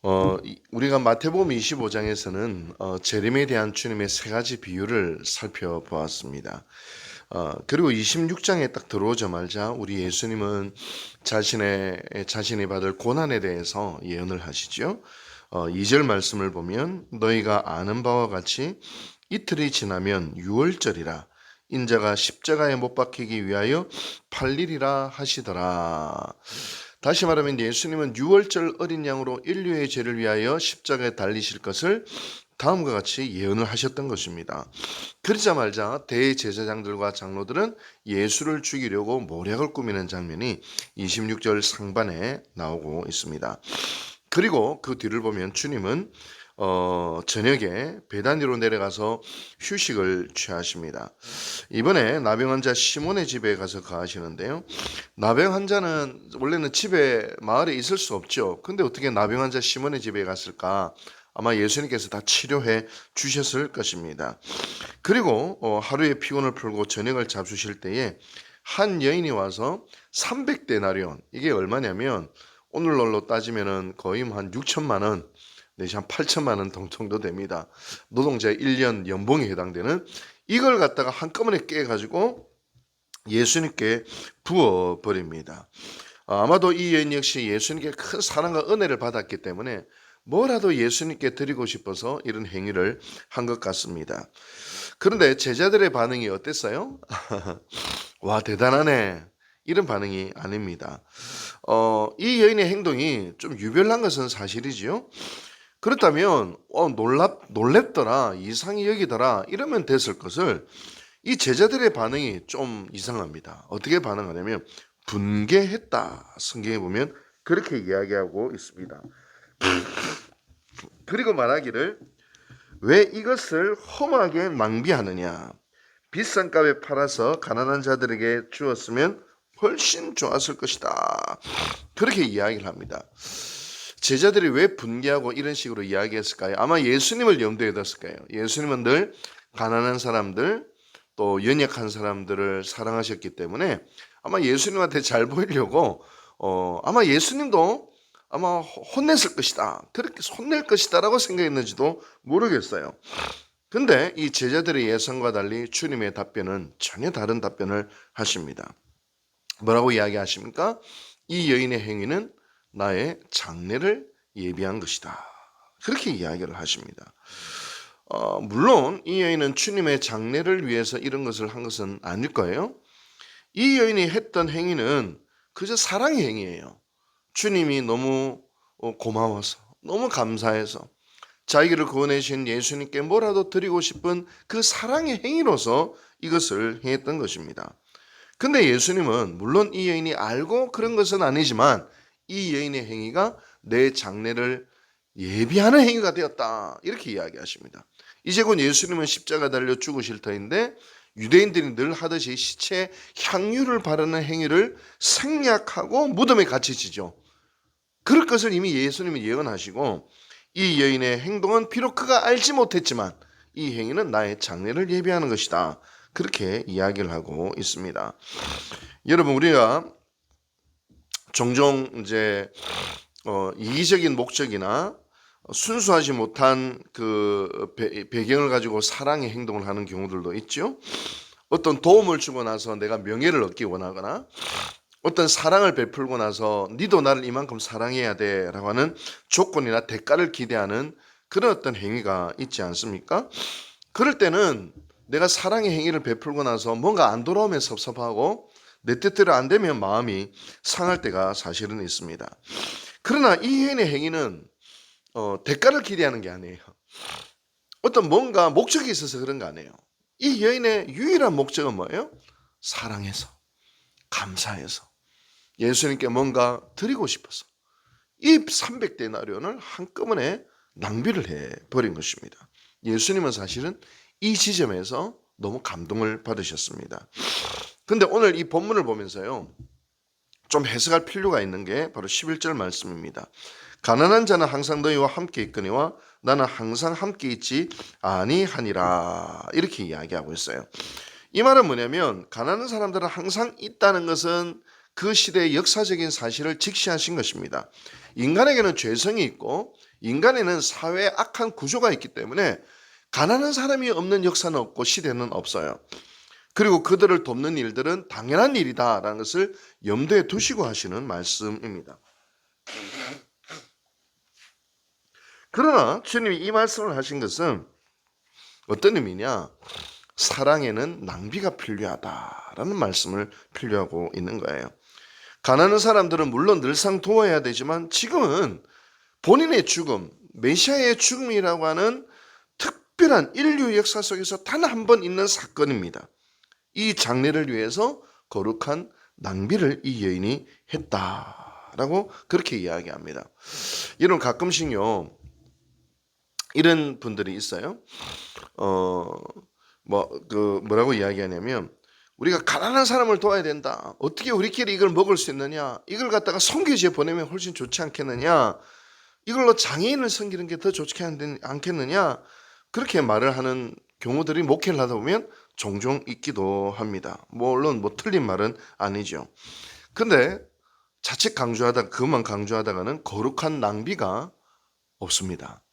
우리가 마태복음 25장에서는 재림에 대한 주님의 세 가지 비유를 살펴보았습니다. 그리고 26장에 딱 들어오자마자 우리 예수님은 자신이 받을 고난에 대해서 예언을 하시죠. 2절 말씀을 보면 너희가 아는 바와 같이 이틀이 지나면 유월절이라 인자가 십자가에 못 박히기 위하여 팔리리라 하시더라. 다시 말하면 예수님은 유월절 어린 양으로 인류의 죄를 위하여 십자가에 달리실 것을 다음과 같이 예언을 하셨던 것입니다. 그러자마자 대제사장들과 장로들은 예수를 죽이려고 모략을 꾸미는 장면이 26절 상반에 나오고 있습니다. 그리고 그 뒤를 보면 주님은 저녁에 베다니로 내려가서 휴식을 취하십니다. 이번에 나병 환자 시몬의 집에 가서 거하시는데요. 나병 환자는 원래는 집에 마을에 있을 수 없죠. 근데 어떻게 나병 환자 시몬의 집에 갔을까? 아마 예수님께서 다 치료해 주셨을 것입니다. 그리고 하루의 피곤을 풀고 저녁을 잡수실 때에 한 여인이 와서 300데나리온, 이게 얼마냐면 오늘날로 따지면은 거의 한 6천만 원 내지 한 8천만 원 정도 됩니다. 노동자의 1년 연봉에 해당되는 이걸 갖다가 한꺼번에 깨가지고 예수님께 부어버립니다. 아마도 이 여인 역시 예수님께 큰 사랑과 은혜를 받았기 때문에 뭐라도 예수님께 드리고 싶어서 이런 행위를 한 것 같습니다. 그런데 제자들의 반응이 어땠어요? 와, 대단하네. 이런 반응이 아닙니다. 이 여인의 행동이 좀 유별난 것은 사실이지요. 그렇다면 놀랍더라, 이상히 여기더라 이러면 됐을 것을 이 제자들의 반응이 좀 이상합니다. 어떻게 반응하냐면 분개했다. 성경에 보면 그렇게 이야기하고 있습니다. 그리고 말하기를 왜 이것을 험하게 낭비하느냐. 비싼 값에 팔아서 가난한 자들에게 주었으면 훨씬 좋았을 것이다. 그렇게 이야기를 합니다. 제자들이 왜 분개하고 이런 식으로 이야기했을까요? 아마 예수님을 염두에 뒀을 거예요. 예수님은 늘 가난한 사람들, 또 연약한 사람들을 사랑하셨기 때문에 아마 예수님한테 잘 보이려고 아마 예수님도 아마 혼냈을 것이다. 그렇게 혼낼 것이다라고 생각했는지도 모르겠어요. 근데 이 제자들의 예상과 달리 주님의 답변은 전혀 다른 답변을 하십니다. 뭐라고 이야기하십니까? 이 여인의 행위는 나의 장례를 예비한 것이다. 그렇게 이야기를 하십니다. 물론 이 여인은 주님의 장례를 위해서 이런 것을 한 것은 아닐 거예요. 이 여인이 했던 행위는 그저 사랑의 행위예요. 주님이 너무 고마워서, 너무 감사해서 자기를 구원해 주신 예수님께 뭐라도 드리고 싶은 그 사랑의 행위로서 이것을 행했던 것입니다. 근데 예수님은 물론 이 여인이 알고 그런 것은 아니지만 이 여인의 행위가 내 장례를 예비하는 행위가 되었다. 이렇게 이야기하십니다. 이제 곧 예수님은 십자가 달려 죽으실 터인데 유대인들이 늘 하듯이 시체에 향유를 바르는 행위를 생략하고 무덤에 갇히시죠. 그럴 것을 이미 예수님이 예언하시고 이 여인의 행동은 비록 그가 알지 못했지만 이 행위는 나의 장례를 예비하는 것이다. 그렇게 이야기를 하고 있습니다. 여러분, 우리가 종종 이제 이기적인 목적이나 순수하지 못한 그 배경을 가지고 사랑의 행동을 하는 경우들도 있죠. 어떤 도움을 주고 나서 내가 명예를 얻기 원하거나 어떤 사랑을 베풀고 나서 니도 나를 이만큼 사랑해야 돼라고 하는 조건이나 대가를 기대하는 그런 어떤 행위가 있지 않습니까? 그럴 때는 내가 사랑의 행위를 베풀고 나서 뭔가 안 돌아오면 섭섭하고 내 뜻대로 안 되면 마음이 상할 때가 사실은 있습니다. 그러나 이 여인의 행위는 대가를 기대하는 게 아니에요. 어떤 뭔가 목적이 있어서 그런 거 아니에요. 이 여인의 유일한 목적은 뭐예요? 사랑해서, 감사해서, 예수님께 뭔가 드리고 싶어서 이 300데나리온을 한꺼번에 낭비를 해버린 것입니다. 예수님은 사실은 이 지점에서 너무 감동을 받으셨습니다. 근데 오늘 이 본문을 보면서요, 좀 해석할 필요가 있는 게 바로 11절 말씀입니다. 가난한 자는 항상 너희와 함께 있거니와 나는 항상 함께 있지 아니하니라. 이렇게 이야기하고 있어요. 이 말은 뭐냐면 가난한 사람들은 항상 있다는 것은 그 시대의 역사적인 사실을 직시하신 것입니다. 인간에게는 죄성이 있고 인간에는 사회에 악한 구조가 있기 때문에 가난한 사람이 없는 역사는 없고 시대는 없어요. 그리고 그들을 돕는 일들은 당연한 일이다라는 것을 염두에 두시고 하시는 말씀입니다. 그러나 주님이 이 말씀을 하신 것은 어떤 의미냐? 사랑에는 낭비가 필요하다라는 말씀을 필요하고 있는 거예요. 가난한 사람들은 물론 늘상 도와야 되지만 지금은 본인의 죽음, 메시아의 죽음이라고 하는 특별한 인류 역사 속에서 단 한 번 있는 사건입니다. 이 장례를 위해서 거룩한 낭비를 이 여인이 했다라고 그렇게 이야기합니다. 여러분 가끔씩요 이런 분들이 있어요. 뭐라고 이야기하냐면 우리가 가난한 사람을 도와야 된다. 어떻게 우리끼리 이걸 먹을 수 있느냐? 이걸 갖다가 선교지에 보내면 훨씬 좋지 않겠느냐? 이걸로 장애인을 섬기는 게 더 좋지 않겠느냐? 그렇게 말을 하는 경우들이 목회를 하다 보면 종종 있기도 합니다. 물론 틀린 말은 아니죠. 근데 자칫 그것만 강조하다가는 거룩한 낭비가 없습니다.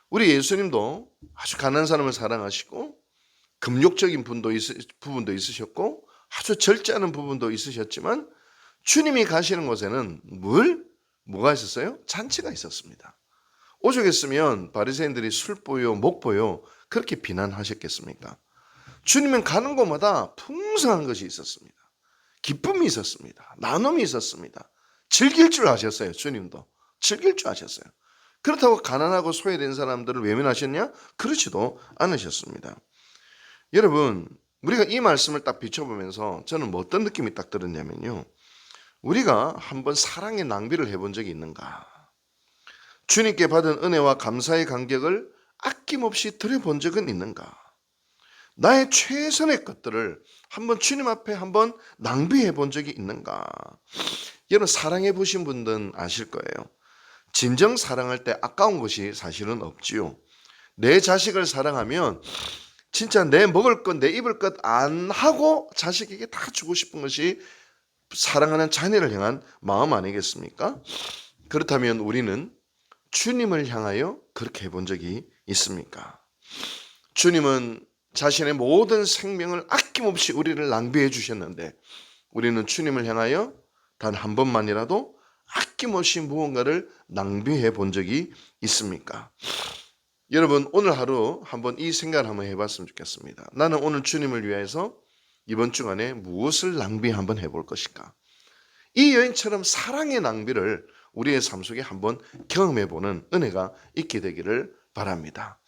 우리 예수님도 아주 가난한 사람을 사랑하시고 금욕적인 부분도 있으셨고 아주 절제하는 부분도 있으셨지만 주님이 가시는 곳에는 뭐가 있었어요? 잔치가 있었습니다. 오죽했으면 바리새인들이 술보요 목보요 그렇게 비난하셨겠습니까? 주님은 가는 곳마다 풍성한 것이 있었습니다. 기쁨이 있었습니다. 나눔이 있었습니다. 즐길 줄 아셨어요. 주님도 즐길 줄 아셨어요. 그렇다고 가난하고 소외된 사람들을 외면하셨냐? 그렇지도 않으셨습니다. 여러분 우리가 이 말씀을 딱 비춰보면서 저는 어떤 느낌이 딱 들었냐면요, 우리가 한번 사랑의 낭비를 해본 적이 있는가? 주님께 받은 은혜와 감사의 간격을 아낌없이 드려본 적은 있는가? 나의 최선의 것들을 한번 주님 앞에 한번 낭비해 본 적이 있는가? 여러분 사랑해 보신 분들은 아실 거예요. 진정 사랑할 때 아까운 것이 사실은 없지요. 내 자식을 사랑하면 진짜 내 먹을 것, 내 입을 것 안 하고 자식에게 다 주고 싶은 것이 사랑하는 자녀를 향한 마음 아니겠습니까? 그렇다면 우리는 주님을 향하여 그렇게 해본 적이 있습니까? 주님은 자신의 모든 생명을 아낌없이 우리를 낭비해 주셨는데 우리는 주님을 향하여 단 한 번만이라도 아낌없이 무언가를 낭비해 본 적이 있습니까? 여러분 오늘 하루 한번 이 생각을 한번 해봤으면 좋겠습니다. 나는 오늘 주님을 위해서 이번 주간에 무엇을 낭비 한번 해볼 것인가? 이 여인처럼 사랑의 낭비를 우리의 삶 속에 한번 경험해보는 은혜가 있게 되기를 바랍니다.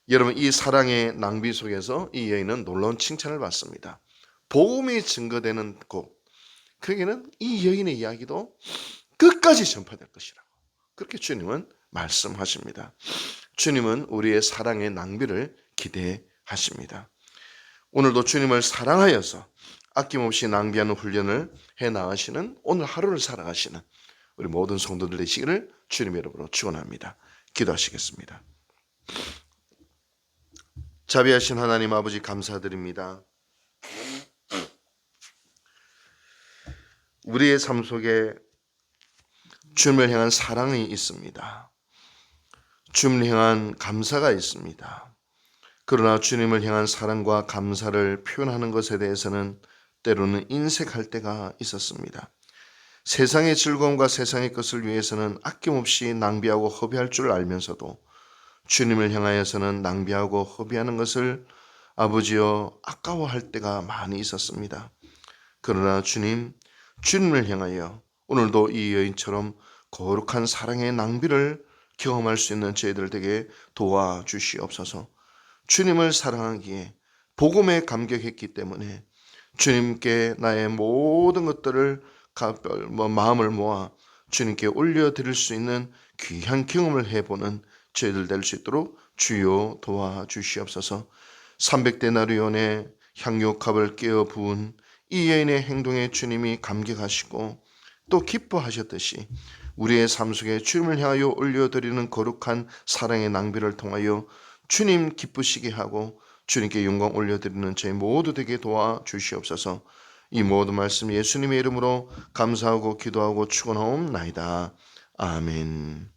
여러분 이 사랑의 낭비 속에서 이 여인은 놀라운 칭찬을 받습니다. 복음이 증거되는 곳, 거기는 이 여인의 이야기도 끝까지 전파될 것이라고 그렇게 주님은 말씀하십니다. 주님은 우리의 사랑의 낭비를 기대하십니다. 오늘도 주님을 사랑하여서 아낌없이 낭비하는 훈련을 해나가시는 오늘 하루를 살아가시는 우리 모든 성도들 되시기를 주님의 이름으로 축원합니다. 기도하시겠습니다. 자비하신 하나님 아버지 감사드립니다. 우리의 삶 속에 주님을 향한 사랑이 있습니다. 주님을 향한 감사가 있습니다. 그러나 주님을 향한 사랑과 감사를 표현하는 것에 대해서는 때로는 인색할 때가 있었습니다. 세상의 즐거움과 세상의 것을 위해서는 아낌없이 낭비하고 허비할 줄 알면서도 주님을 향하여서는 낭비하고 허비하는 것을 아버지여 아까워할 때가 많이 있었습니다. 그러나 주님을 향하여 오늘도 이 여인처럼 거룩한 사랑의 낭비를 경험할 수 있는 저희들 되게 도와주시옵소서. 주님을 사랑하기에 복음에 감격했기 때문에 주님께 나의 모든 것들을 마음을 모아 주님께 올려드릴 수 있는 귀한 경험을 해보는 저희들 될 수 있도록 주여 도와주시옵소서. 300데나리온의 향유값을 깨어 부은 이 여인의 행동에 주님이 감격하시고 또 기뻐하셨듯이 우리의 삶 속에 주님을 향하여 올려드리는 거룩한 사랑의 낭비를 통하여 주님 기쁘시게 하고 주님께 영광 올려드리는 저희 모두 되게 도와주시옵소서. 이 모든 말씀 예수님의 이름으로 감사하고 기도하고 축원하옵나이다. 아멘.